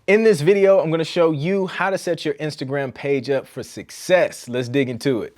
In this video, I'm gonna show you how to set your Instagram page up for success. Let's dig into it.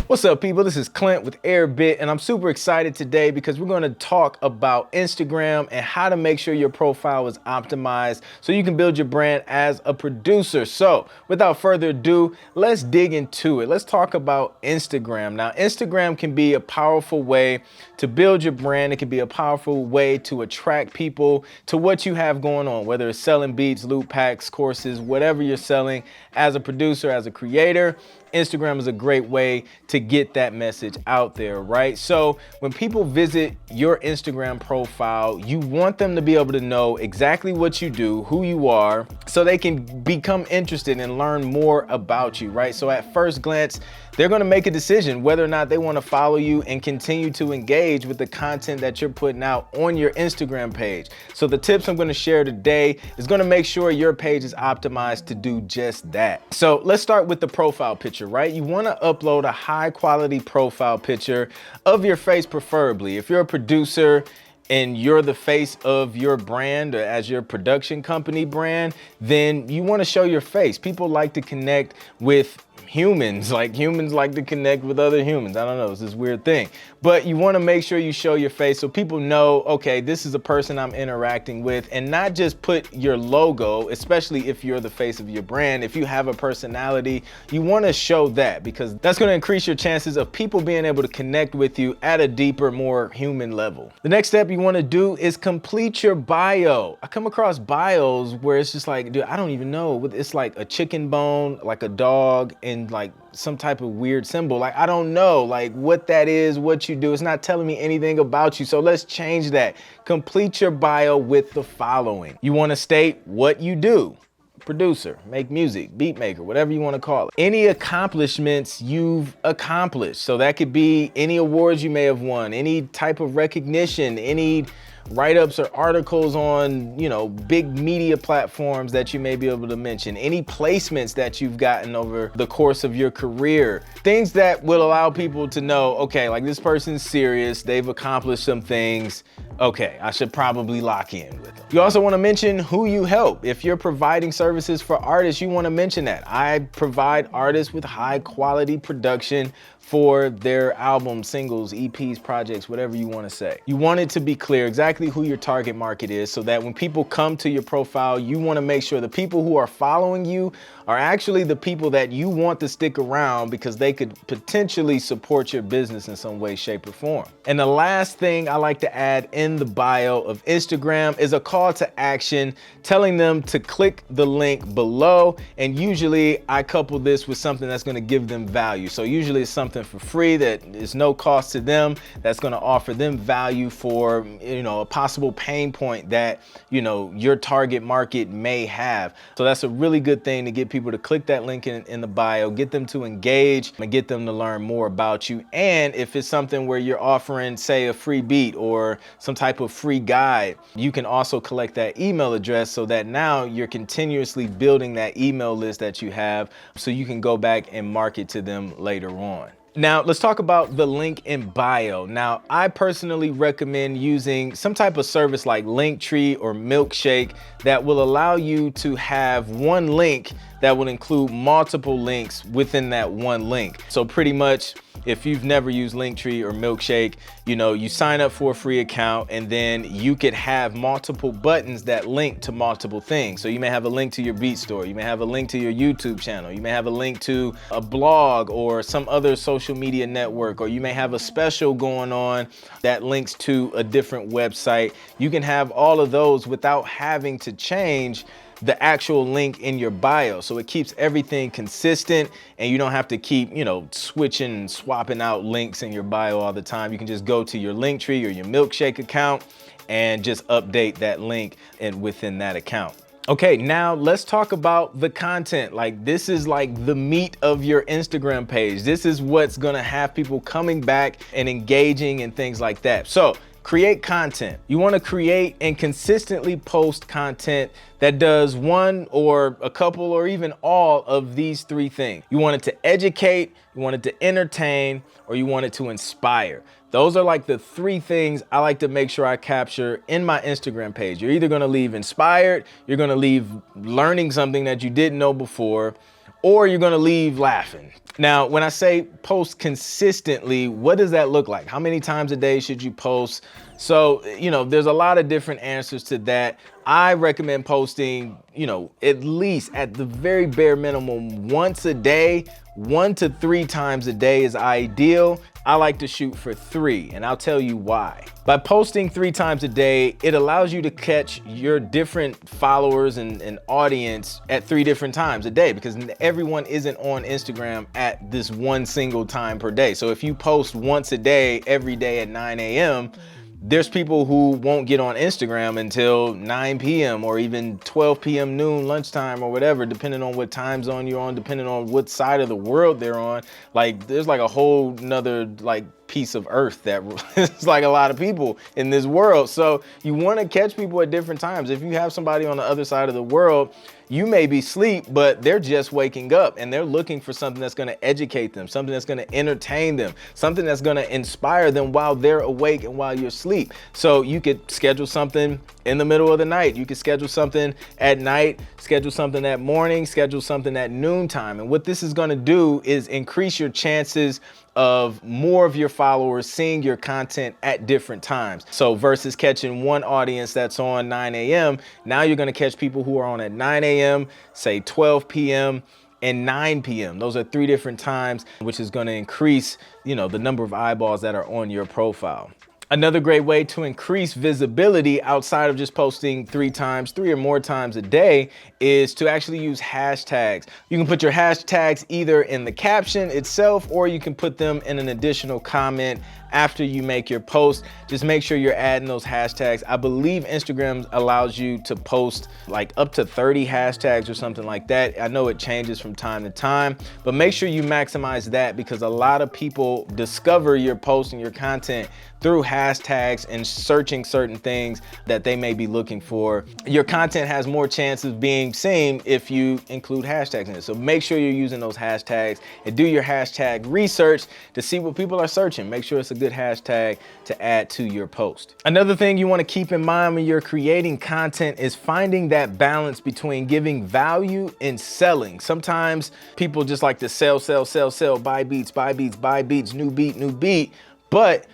What's up, people? This is Clint with Airbit, and I'm super excited today because we're going to talk about Instagram and how to make sure your profile is optimized so you can build your brand as a producer. So without further ado, let's dig into it. Let's talk about Instagram. Now, Instagram can be a powerful way to build your brand. It can be a powerful way to attract people to what you have going on, whether it's selling beats, loop packs, courses, whatever you're selling as a producer, as a creator. Instagram is a great way to get that message out there, right? So when people visit your Instagram profile, you want them to be able to know exactly what you do, who you are, so they can become interested and learn more about you, right? So at first glance, they're gonna make a decision whether or not they wanna follow you and continue to engage with the content that you're putting out on your Instagram page. So the tips I'm gonna share today is gonna make sure your page is optimized to do just that. So let's start with the profile picture, right? You wanna upload a high quality profile picture of your face preferably. If you're a producer, and you're the face of your brand or as your production company brand, then you wanna show your face. People like to connect with humans, like humans like to connect with other humans. I don't know, it's this weird thing. But you wanna make sure you show your face so people know, okay, this is a person I'm interacting with, and not just put your logo, especially if you're the face of your brand. If you have a personality, you wanna show that because that's gonna increase your chances of people being able to connect with you at a deeper, more human level. The next step you wanna do is complete your bio. I come across bios where it's just like, dude, I don't even know. It's like a chicken bone, like a dog, and like some type of weird symbol. Like, I don't know like what that is, what you do. It's not telling me anything about you. So let's change that. Complete your bio with the following. You wanna state what you do. Producer, make music, beat maker, whatever you want to call it. Any accomplishments you've accomplished. So that could be any awards you may have won, any type of recognition, any write-ups or articles on, big media platforms that you may be able to mention, any placements that you've gotten over the course of your career, things that will allow people to know, okay, like this person's serious, they've accomplished some things, okay, I should probably lock in with them. You also want to mention who you help. If you're providing services for artists, you want to mention that. I provide artists with high quality production for their albums, singles, EPs, projects, whatever you want to say. You want it to be clear exactly who your target market is so that when people come to your profile, you want to make sure the people who are following you are actually the people that you want to stick around because they could potentially support your business in some way, shape, or form. And the last thing I like to add in the bio of Instagram is a call to action telling them to click the link below. And usually I couple this with something that's going to give them value. So usually it's something for free that is no cost to them, that's going to offer them value for, a possible pain point that, your target market may have. So that's a really good thing to get people to click that link in the bio, get them to engage and get them to learn more about you. And if it's something where you're offering, say, a free beat or some type of free guide, you can also collect that email address so that now you're continuously building that email list that you have so you can go back and market to them later on. Now, let's talk about the link in bio. Now, I personally recommend using some type of service like Linktree or Milkshake that will allow you to have one link that will include multiple links within that one link. So pretty much, if you've never used Linktree or Milkshake, you sign up for a free account and then you could have multiple buttons that link to multiple things. So you may have a link to your beat store, you may have a link to your YouTube channel, you may have a link to a blog or some other social media network, or you may have a special going on that links to a different website. You can have all of those without having to change the actual link in your bio. So it keeps everything consistent and you don't have to keep, switching and swapping out links in your bio all the time. You can just go to your Linktree or your Milkshake account and just update that link within that account. Okay, now let's talk about the content. Like, this is like the meat of your Instagram page. This is what's gonna have people coming back and engaging and things like that. So Create content. You want to create and consistently post content that does one or a couple or even all of these three things. You want it to educate, you want it to entertain, or you want it to inspire. Those are like the three things I like to make sure I capture in my Instagram page. You're either going to leave inspired, you're going to leave learning something that you didn't know before, or you're going to leave laughing. Now, when I say post consistently, what does that look like? How many times a day should you post? So, there's a lot of different answers to that. I recommend posting, at least at the very bare minimum once a day. 1 to 3 times a day is ideal. I like to shoot for 3, and I'll tell you why. By posting 3 times a day, it allows you to catch your different followers and audience at 3 different times a day, because everyone isn't on Instagram at this one single time per day. So if you post once a day, every day at 9 a.m., there's people who won't get on Instagram until 9 p.m. or even 12 p.m. noon, lunchtime or whatever, depending on what time zone you're on, depending on what side of the world they're on. Like, there's like a whole nother piece of earth that it's like a lot of people in this world. So you want to catch people at different times. If you have somebody on the other side of the world, you may be asleep, but they're just waking up and they're looking for something that's going to educate them, something that's going to entertain them, something that's going to inspire them while they're awake and while you're asleep. So you could schedule something in the middle of the night. You could schedule something at night, schedule something at morning, schedule something at noontime. And what this is going to do is increase your chances of more of your followers seeing your content at different times. So versus catching one audience that's on 9 a.m., now you're going to catch people who are on at 9 a.m., say 12 p.m., and 9 p.m. Those are 3 different times, which is going to increase, the number of eyeballs that are on your profile. Another great way to increase visibility outside of just posting 3 or more times a day is to actually use hashtags. You can put your hashtags either in the caption itself, or you can put them in an additional comment after you make your post. Just make sure you're adding those hashtags. I believe Instagram allows you to post like up to 30 hashtags or something like that. I know it changes from time to time, but make sure you maximize that, because a lot of people discover your post and your content through hashtags and searching certain things that they may be looking for. Your content has more chance of being seen if you include hashtags in it. So make sure you're using those hashtags and do your hashtag research to see what people are searching. Make sure it's a good hashtag to add to your post. Another thing you want to keep in mind when you're creating content is finding that balance between giving value and selling. Sometimes people just like to sell, buy beats, new beat. But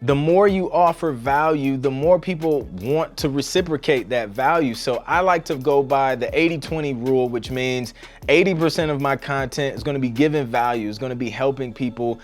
the more you offer value, the more people want to reciprocate that value. So I like to go by the 80-20 rule, which means 80% of my content is going to be giving value, is going to be helping people,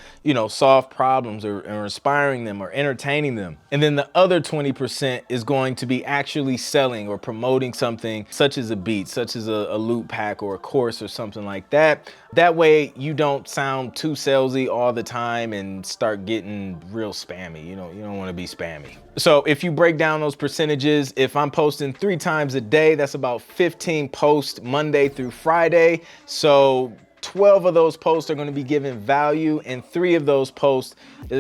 solve problems or inspiring them or entertaining them. And then the other 20% is going to be actually selling or promoting something such as a beat, such as a loot pack or a course or something like that. That way you don't sound too salesy all the time and start getting real spammy. You don't want to be spammy. So if you break down those percentages, if I'm posting 3 times a day, that's about 15 posts Monday through Friday. So 12 of those posts are going to be giving value, and 3 of those posts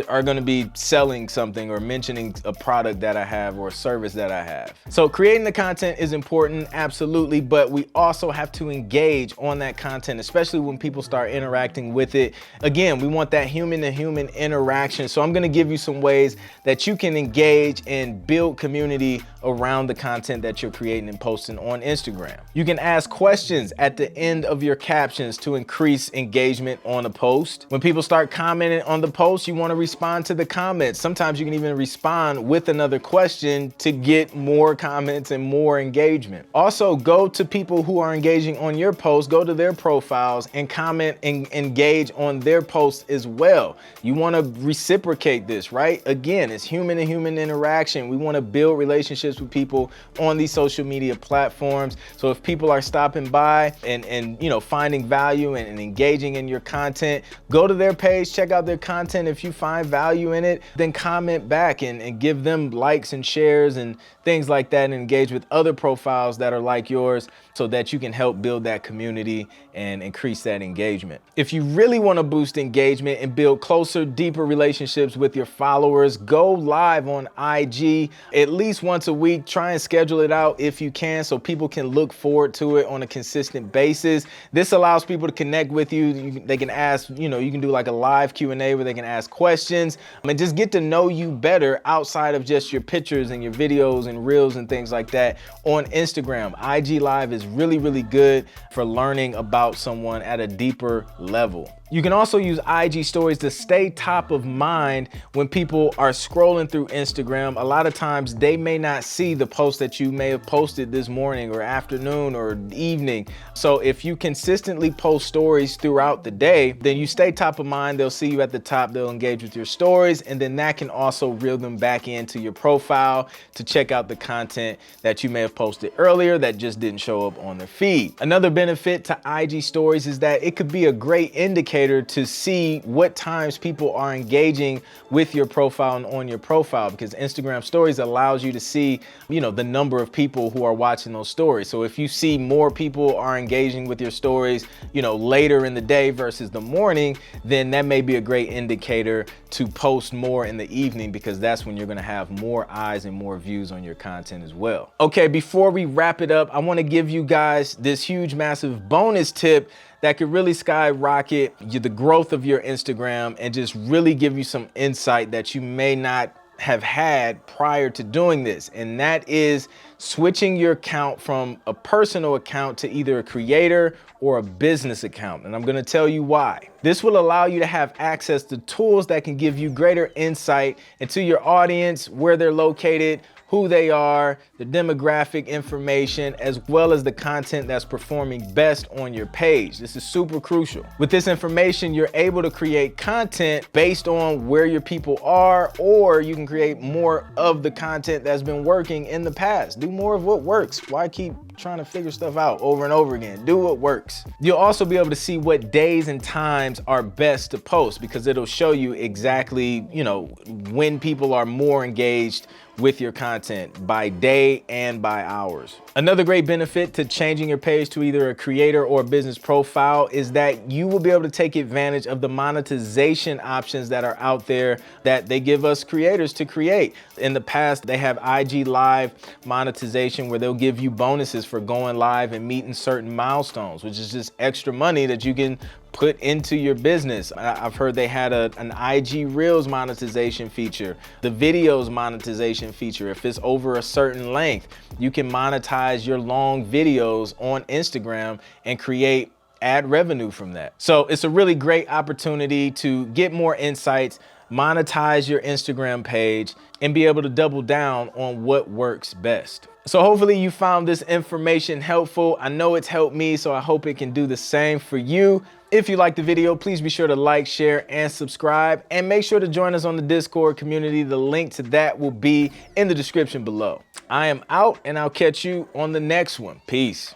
are going to be selling something or mentioning a product that I have or a service that I have. So creating the content is important, absolutely, but we also have to engage on that content, especially when people start interacting with it. Again, we want that human-to-human interaction. So I'm going to give you some ways that you can engage and build community around the content that you're creating and posting on Instagram. You can ask questions at the end of your captions to increase engagement on a post. When people start commenting on the post, you want to respond to the comments. Sometimes you can even respond with another question to get more comments and more engagement. Also, go to people who are engaging on your post, go to their profiles and comment and engage on their posts as well. You want to reciprocate this, right? Again, it's human to human interaction. We want to build relationships relationships with people on these social media platforms. So if people are stopping by and you know, finding value and engaging in your content, go to their page, check out their content. If you find value in it, then comment back and give them likes and shares and things like that, and engage with other profiles that are like yours so that you can help build that community and increase that engagement. If you really want to boost engagement and build closer, deeper relationships with your followers, go live on IG at least once a week. Try and schedule it out if you can so people can look forward to it on a consistent basis. This allows people to connect with you. They can ask, you know, you can do like a live Q&A where they can ask questions and just get to know you better outside of just your pictures and your videos and reels and things like that on Instagram. IG Live is really, really good for learning about someone at a deeper level. You can also use IG stories to stay top of mind when people are scrolling through Instagram. A lot of times they may not see the post that you may have posted this morning or afternoon or evening. So if you consistently post stories throughout the day, then you stay top of mind. They'll see you at the top, they'll engage with your stories, and then that can also reel them back into your profile to check out the content that you may have posted earlier that just didn't show up on their feed. Another benefit to IG stories is that it could be a great indicator to see what times people are engaging with your profile and on your profile, because Instagram stories allows you to see, you know, the number of people who are watching those stories. So if you see more people are engaging with your stories, you know, later in the day versus the morning, then that may be a great indicator to post more in the evening, because that's when you're going to have more eyes and more views on your content as well. Okay, before we wrap it up, I want to give you guys this huge, massive bonus tip that could really skyrocket the growth of your Instagram and just really give you some insight that you may not have had prior to doing this. And that is switching your account from a personal account to either a creator or a business account. And I'm gonna tell you why. This will allow you to have access to tools that can give you greater insight into your audience, where they're located, who they are, the demographic information, as well as the content that's performing best on your page. This is super crucial. With this information, you're able to create content based on where your people are, or you can create more of the content that's been working in the past. Do more of what works. Why keep trying to figure stuff out over and over again? Do what works. You'll also be able to see what days and times are best to post, because it'll show you exactly, you know, when people are more engaged with your content by day and by hours. Another great benefit to changing your page to either a creator or a business profile is that you will be able to take advantage of the monetization options that are out there that they give us creators to create. In the past, they have IG Live monetization where they'll give you bonuses for going live and meeting certain milestones, which is just extra money that you can put into your business. I've heard they had an IG Reels monetization feature, the videos monetization feature. If it's over a certain length, you can monetize your long videos on Instagram and create ad revenue from that. So it's a really great opportunity to get more insights, monetize your Instagram page, and be able to double down on what works best. So hopefully you found this information helpful. I know it's helped me, so I hope it can do the same for you. If you liked the video, please be sure to like, share, and subscribe, and make sure to join us on the Discord community. The link to that will be in the description below. I am out, and I'll catch you on the next one. Peace.